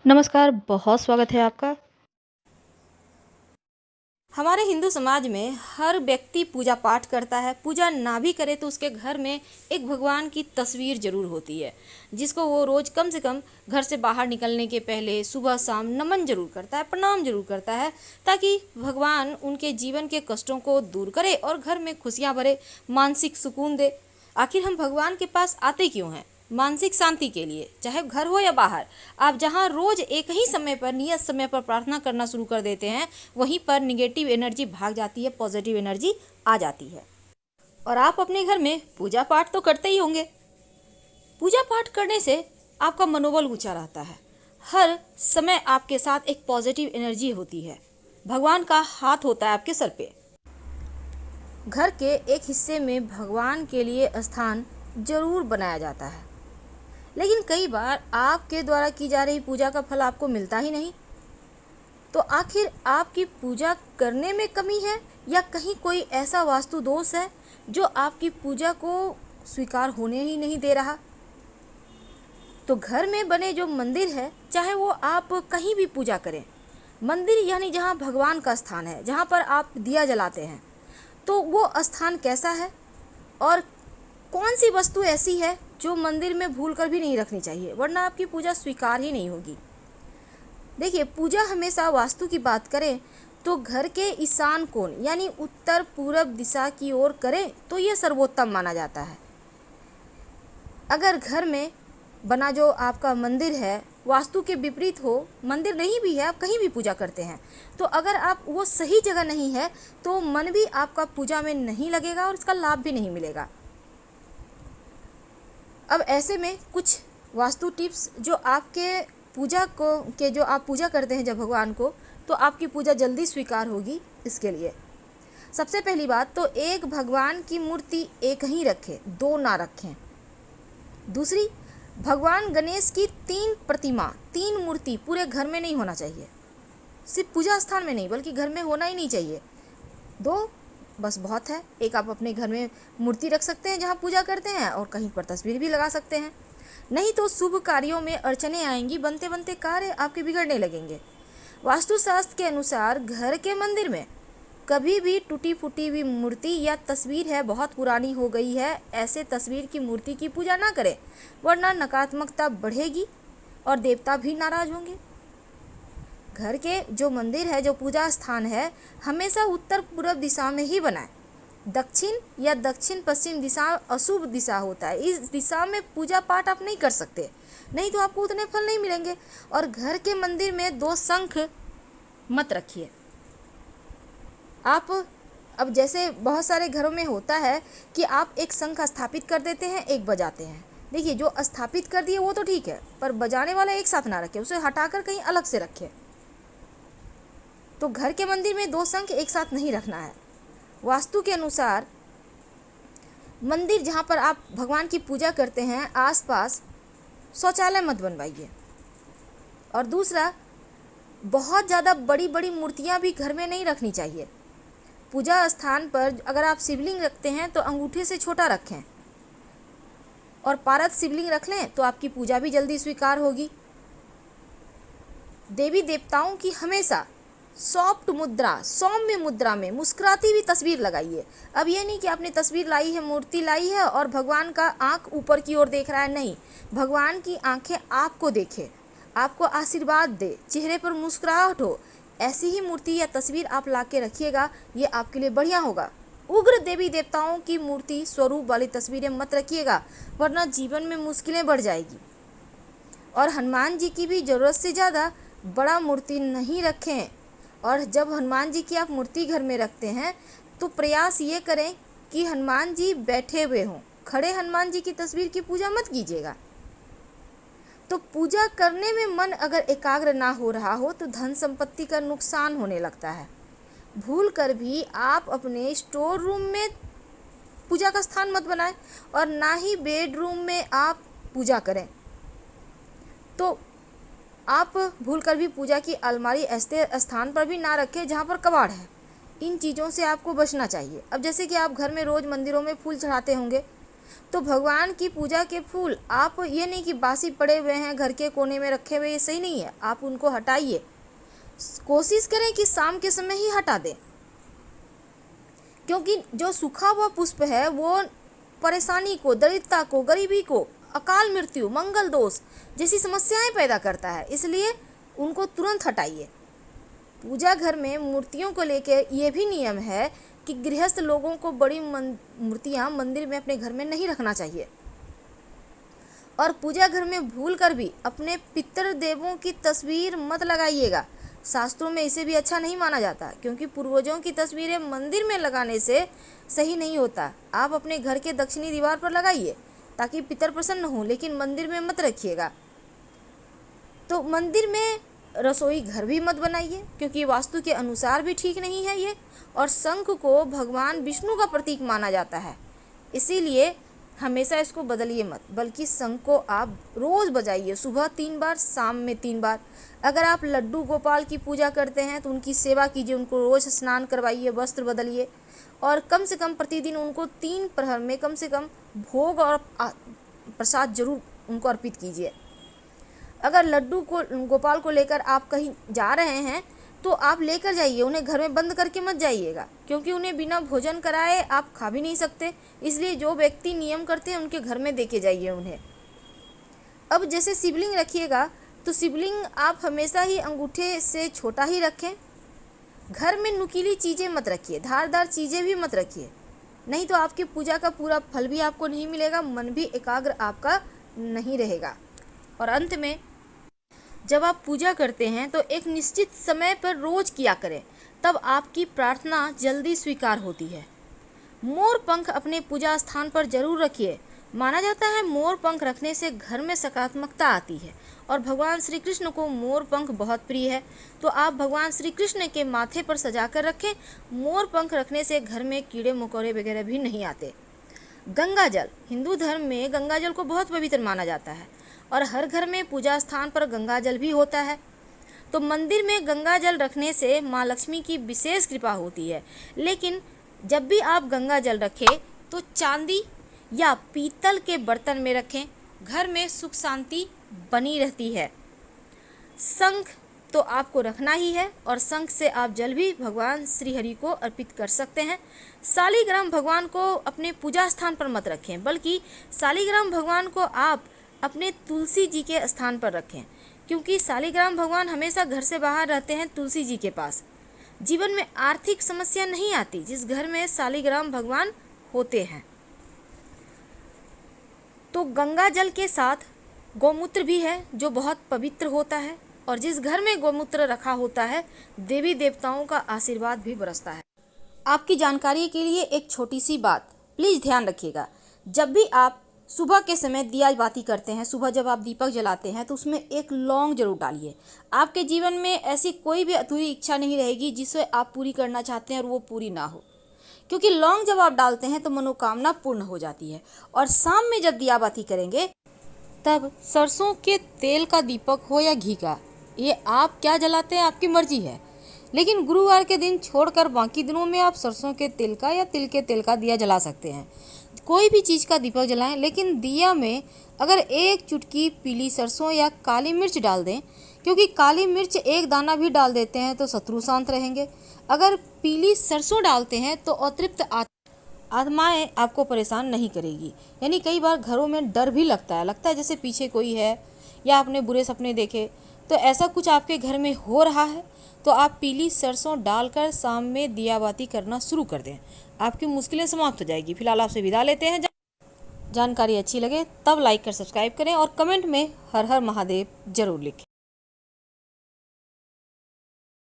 नमस्कार, बहुत स्वागत है आपका। हमारे हिंदू समाज में हर व्यक्ति पूजा पाठ करता है। पूजा ना भी करे तो उसके घर में एक भगवान की तस्वीर जरूर होती है, जिसको वो रोज कम से कम घर से बाहर निकलने के पहले सुबह शाम नमन जरूर करता है, प्रणाम जरूर करता है, ताकि भगवान उनके जीवन के कष्टों को दूर करे और घर में खुशियां भरे, मानसिक सुकून दे। आखिर हम भगवान के पास आते क्यों हैं? मानसिक शांति के लिए। चाहे घर हो या बाहर, आप जहां रोज एक ही समय पर नियत समय पर प्रार्थना करना शुरू कर देते हैं, वहीं पर निगेटिव एनर्जी भाग जाती है, पॉजिटिव एनर्जी आ जाती है। और आप अपने घर में पूजा पाठ तो करते ही होंगे। पूजा पाठ करने से आपका मनोबल ऊंचा रहता है। हर समय आपके साथ एक पॉजिटिव एनर्जी होती है। भगवान का हाथ होता है आपके सर पे। घर के एक हिस्से में भगवान के लिए स्थान जरूर बनाया जाता है, लेकिन कई बार आपके द्वारा की जा रही पूजा का फल आपको मिलता ही नहीं। तो आखिर आपकी पूजा करने में कमी है, या कहीं कोई ऐसा वास्तु दोष है जो आपकी पूजा को स्वीकार होने ही नहीं दे रहा? तो घर में बने जो मंदिर है, चाहे वो आप कहीं भी पूजा करें, मंदिर यानी जहाँ भगवान का स्थान है, जहाँ पर आप दिया जलाते हैं, तो वो स्थान कैसा है और कौन सी वस्तु ऐसी है जो मंदिर में भूल कर भी नहीं रखनी चाहिए, वरना आपकी पूजा स्वीकार ही नहीं होगी। देखिए, पूजा हमेशा वास्तु की बात करें तो घर के ईशान कोण यानी उत्तर पूरब दिशा की ओर करें तो यह सर्वोत्तम माना जाता है। अगर घर में बना जो आपका मंदिर है वास्तु के विपरीत हो, मंदिर नहीं भी है, आप कहीं भी पूजा करते हैं, तो अगर आप वो सही जगह नहीं है तो मन भी आपका पूजा में नहीं लगेगा और इसका लाभ भी नहीं मिलेगा। अब ऐसे में कुछ वास्तु टिप्स जो आपके पूजा को के जो आप पूजा करते हैं जब भगवान को, तो आपकी पूजा जल्दी स्वीकार होगी। इसके लिए सबसे पहली बात तो एक भगवान की मूर्ति एक ही रखें, दो ना रखें। दूसरी, भगवान गणेश की 3 प्रतिमा, 3 मूर्ति पूरे घर में नहीं होना चाहिए। सिर्फ पूजा स्थान में नहीं, बल्कि घर में होना ही नहीं चाहिए। 2 बस बहुत है। एक आप अपने घर में मूर्ति रख सकते हैं जहाँ पूजा करते हैं, और कहीं पर तस्वीर भी लगा सकते हैं। नहीं तो शुभ कार्यों में अड़चने आएंगी, बनते बनते कार्य आपके बिगड़ने लगेंगे। वास्तुशास्त्र के अनुसार घर के मंदिर में कभी भी टूटी फूटी हुई मूर्ति या तस्वीर है, बहुत पुरानी हो गई है, ऐसे तस्वीर की मूर्ति की पूजा ना करें, वरना नकारात्मकता बढ़ेगी और देवता भी नाराज होंगे। घर के जो मंदिर है, जो पूजा स्थान है, हमेशा उत्तर पूर्व दिशा में ही बनाएं। दक्षिण या दक्षिण पश्चिम दिशा अशुभ दिशा होता है, इस दिशा में पूजा पाठ आप नहीं कर सकते, नहीं तो आपको उतने फल नहीं मिलेंगे। और घर के मंदिर में 2 शंख मत रखिए। आप अब जैसे बहुत सारे घरों में होता है कि आप एक शंख स्थापित कर देते हैं, एक बजाते हैं। देखिए, जो स्थापित कर दिए वो तो ठीक है, पर बजाने वाला एक साथ ना रखें, उसे हटाकर कहीं अलग से रखें। तो घर के मंदिर में 2 शंख एक साथ नहीं रखना है। वास्तु के अनुसार मंदिर जहाँ पर आप भगवान की पूजा करते हैं, आसपास शौचालय मत बनवाइए। और दूसरा, बहुत ज़्यादा बड़ी बड़ी मूर्तियाँ भी घर में नहीं रखनी चाहिए। पूजा स्थान पर अगर आप शिवलिंग रखते हैं तो अंगूठे से छोटा रखें, और पारद शिवलिंग रख लें तो आपकी पूजा भी जल्दी स्वीकार होगी। देवी देवताओं की हमेशा सॉफ्ट मुद्रा, सौम्य मुद्रा में मुस्कुराती हुई तस्वीर लगाइए। अब ये नहीं कि आपने तस्वीर लाई है, मूर्ति लाई है और भगवान का आंख ऊपर की ओर देख रहा है, नहीं, भगवान की आंखें आपको देखे, आपको आशीर्वाद दे, चेहरे पर मुस्कुराहट हो, ऐसी ही मूर्ति या तस्वीर आप ला के रखिएगा, ये आपके लिए बढ़िया होगा। उग्र देवी देवताओं की मूर्ति स्वरूप वाली तस्वीरें मत रखिएगा, वरना जीवन में मुश्किलें बढ़ जाएगी। और हनुमान जी की भी ज़रूरत से ज़्यादा बड़ा मूर्ति नहीं रखें। और जब हनुमान जी की आप मूर्ति घर में रखते हैं तो प्रयास ये करें कि हनुमान जी बैठे हुए हों, खड़े हनुमान जी की तस्वीर की पूजा मत कीजिएगा। तो पूजा करने में मन अगर एकाग्र ना हो रहा हो तो धन संपत्ति का नुकसान होने लगता है। भूल कर भी आप अपने स्टोर रूम में पूजा का स्थान मत बनाएं, और ना ही बेडरूम में आप पूजा करें। तो आप भूल कर भी पूजा की अलमारी ऐसे स्थान पर भी ना रखें जहाँ पर कबाड़ है। इन चीज़ों से आपको बचना चाहिए। अब जैसे कि आप घर में रोज़ मंदिरों में फूल चढ़ाते होंगे, तो भगवान की पूजा के फूल आप ये नहीं कि बासी पड़े हुए हैं घर के कोने में रखे हुए, ये सही नहीं है। आप उनको हटाइए, कोशिश करें कि शाम के समय ही हटा दें, क्योंकि जो सूखा हुआ पुष्प है वो परेशानी को, दरिद्रता को, गरीबी को, अकाल मृत्यु, मंगल दोष जैसी समस्याएं पैदा करता है, इसलिए उनको तुरंत हटाइए। पूजा घर में मूर्तियों को लेकर ये भी नियम है कि गृहस्थ लोगों को बड़ी मूर्तियां मंदिर में अपने घर में नहीं रखना चाहिए। और पूजा घर में भूल कर भी अपने पितृ देवों की तस्वीर मत लगाइएगा। शास्त्रों में इसे भी अच्छा नहीं माना जाता, क्योंकि पूर्वजों की तस्वीरें मंदिर में लगाने से सही नहीं होता। आप अपने घर के दक्षिणी दीवार पर लगाइए ताकि पितर प्रसन्न हो, लेकिन मंदिर में मत रखिएगा। तो मंदिर में रसोई घर भी मत बनाइए, क्योंकि वास्तु के अनुसार भी ठीक नहीं है ये। और शंख को भगवान विष्णु का प्रतीक माना जाता है, इसीलिए हमेशा इसको बदलिए मत, बल्कि शंख को आप रोज़ बजाइए, सुबह 3 बार, शाम में 3 बार। अगर आप लड्डू गोपाल की पूजा करते हैं तो उनकी सेवा कीजिए, उनको रोज़ स्नान करवाइए, वस्त्र बदलिए, और कम से कम प्रतिदिन उनको 3 प्रहर में कम से कम भोग और प्रसाद जरूर उनको अर्पित कीजिए। अगर लड्डू को गोपाल को लेकर आप कहीं जा रहे हैं तो आप लेकर जाइए, उन्हें घर में बंद करके मत जाइएगा, क्योंकि उन्हें बिना भोजन कराए आप खा भी नहीं सकते। इसलिए जो व्यक्ति नियम करते हैं उनके घर में देके जाइए उन्हें। अब जैसे शिवलिंग रखिएगा तो शिवलिंग आप हमेशा ही अंगूठे से छोटा ही रखें। घर में नुकीली चीज़ें मत रखिए, धारदार चीज़ें भी मत रखिए, नहीं तो आपकी पूजा का पूरा फल भी आपको नहीं मिलेगा, मन भी एकाग्र आपका नहीं रहेगा। और अंत में, जब आप पूजा करते हैं तो एक निश्चित समय पर रोज किया करें, तब आपकी प्रार्थना जल्दी स्वीकार होती है। मोर पंख अपने पूजा स्थान पर जरूर रखिए। माना जाता है मोर पंख रखने से घर में सकारात्मकता आती है, और भगवान श्री कृष्ण को मोर पंख बहुत प्रिय है, तो आप भगवान श्री कृष्ण के माथे पर सजा कर रखें। मोर पंख रखने से घर में कीड़े मकोड़े वगैरह भी नहीं आते। गंगा जल, हिंदू धर्म में गंगा जल को बहुत पवित्र माना जाता है, और हर घर में पूजा स्थान पर गंगा जल भी होता है। तो मंदिर में गंगा जल रखने से माँ लक्ष्मी की विशेष कृपा होती है। लेकिन जब भी आप गंगा जल रखें तो चांदी या पीतल के बर्तन में रखें, घर में सुख शांति बनी रहती है। शंख तो आपको रखना ही है, और शंख से आप जल भी भगवान श्री हरि को अर्पित कर सकते हैं। शालिग्राम भगवान को अपने पूजा स्थान पर मत रखें, बल्कि शालिग्राम भगवान को आप अपने तुलसी जी के स्थान पर रखें, क्योंकि शालिग्राम भगवान हमेशा घर से बाहर रहते हैं तुलसी जी के पास। जीवन में आर्थिक समस्या नहीं आती जिस घर में शालिग्राम भगवान होते हैं। तो गंगा जल के साथ गौमूत्र भी है जो बहुत पवित्र होता है, और जिस घर में गौमूत्र रखा होता है देवी देवताओं का आशीर्वाद भी बरसता है। आपकी जानकारी के लिए एक छोटी सी बात प्लीज़ ध्यान रखिएगा, जब भी आप सुबह के समय दिया बाती करते हैं, सुबह जब आप दीपक जलाते हैं तो उसमें एक लौंग जरूर डालिए। आपके जीवन में ऐसी कोई भी अधूरी इच्छा नहीं रहेगी जिसे आप पूरी करना चाहते हैं और वो पूरी ना हो, क्योंकि लौंग जब आप डालते हैं तो मनोकामना पूर्ण हो जाती है। और शाम में जब दिया बाती करेंगे तब सरसों के तेल का दीपक हो या घी का, ये आप क्या जलाते हैं आपकी मर्जी है, लेकिन गुरुवार के दिन छोड़कर बाकी दिनों में आप सरसों के तेल का या तिल के तेल का दिया जला सकते हैं। कोई भी चीज़ का दीपक जलाएं, लेकिन दिया में अगर एक चुटकी पीली सरसों या काली मिर्च डाल दें, क्योंकि काली मिर्च एक दाना भी डाल देते हैं तो शत्रु शांत रहेंगे। अगर पीली सरसों डालते हैं तो अतृप्त आत्माएं आपको परेशान नहीं करेगी। यानी कई बार घरों में डर भी लगता है जैसे पीछे कोई है या आपने बुरे सपने देखे, तो ऐसा कुछ आपके घर में हो रहा है तो आप पीली सरसों डालकर शाम में दिया बाती करना शुरू कर दें, आपकी मुश्किलें समाप्त हो जाएगी। फिलहाल आपसे विदा लेते हैं। जानकारी अच्छी लगे तब लाइक कर सब्सक्राइब करें, और कमेंट में हर हर महादेव जरूर लिखें।